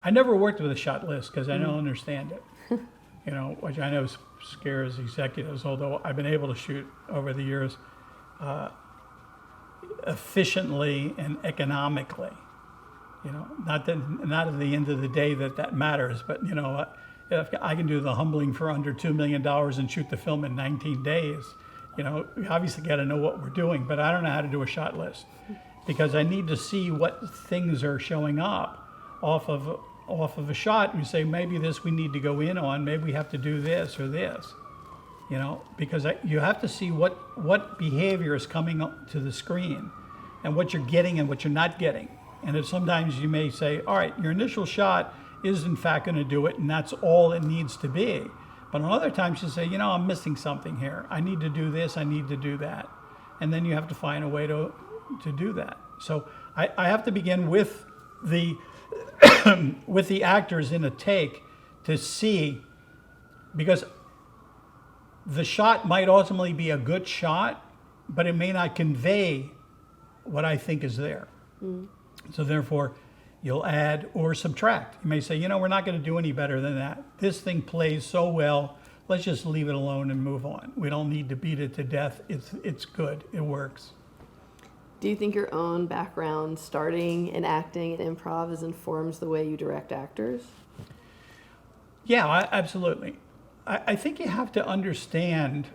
I never worked with a shot list because I don't understand it, which I know scares executives, although I've been able to shoot over the years efficiently and economically. Not at the end of the day that matters, but if I can do the humbling for under $2 million and shoot the film in 19 days, we obviously got to know what we're doing, but I don't know how to do a shot list because I need to see what things are showing up off of a shot. And you say, maybe this we need to go in on, maybe we have to do this or this, because you have to see what behavior is coming up to the screen and what you're getting and what you're not getting. And if sometimes you may say, all right, your initial shot is in fact going to do it, and that's all it needs to be. But on other times you say, I'm missing something here. I need to do this, I need to do that. And then you have to find a way to do that. So I have to begin with the with the actors in a take to see, because the shot might ultimately be a good shot, but it may not convey what I think is there. So therefore, you'll add or subtract. You may say, we're not going to do any better than that. This thing plays so well, let's just leave it alone and move on. We don't need to beat it to death. It's good. It works. Do you think your own background starting in acting and improv informs the way you direct actors? Yeah, absolutely. I think you have to understand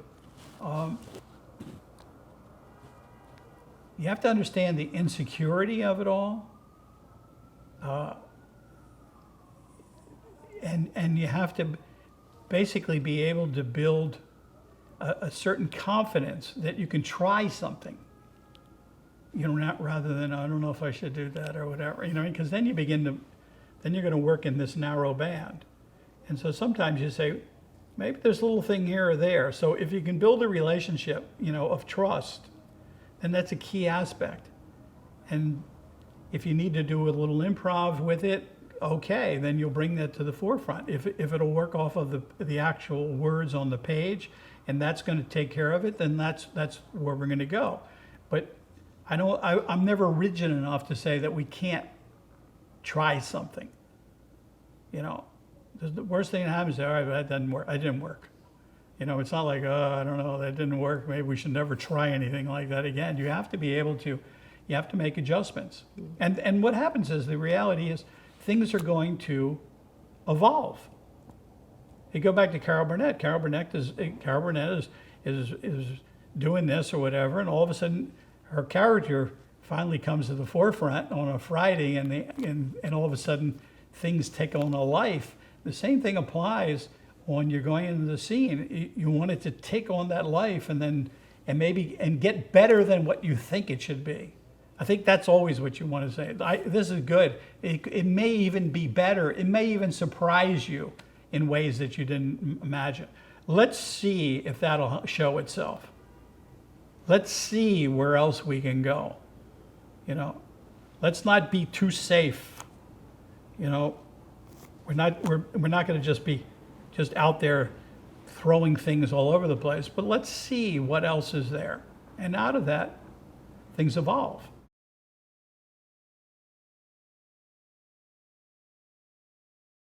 the insecurity of it all. And you have to basically be able to build a certain confidence that you can try something. Not rather than, I don't know if I should do that or whatever, because then you're going to work in this narrow band. And so sometimes you say, maybe there's a little thing here or there. So if you can build a relationship, of trust, then that's a key aspect. And if you need to do a little improv with it, okay, then you'll bring that to the forefront. If it'll work off of the actual words on the page, and that's going to take care of it, then that's where we're going to go. But I'm never rigid enough to say that we can't try something. The worst thing that happens is, all right, that doesn't work. It didn't work. It's not like, oh, I don't know, that didn't work. Maybe we should never try anything like that again. You have to be able to, you have to make adjustments. And what happens is, the reality is, things are going to evolve. You go back to Carol Burnett. Carol Burnett is doing this or whatever, and all of a sudden, her character finally comes to the forefront on a Friday, and all of a sudden things take on a life. The same thing applies when you're going into the scene. You want it to take on that life and get better than what you think it should be. I think that's always what you want to say. This is good. It may even be better. It may even surprise you in ways that you didn't imagine. Let's see if that'll show itself. Let's see where else we can go. Let's not be too safe. We're not going to just be out there throwing things all over the place, but let's see what else is there. And out of that, things evolve.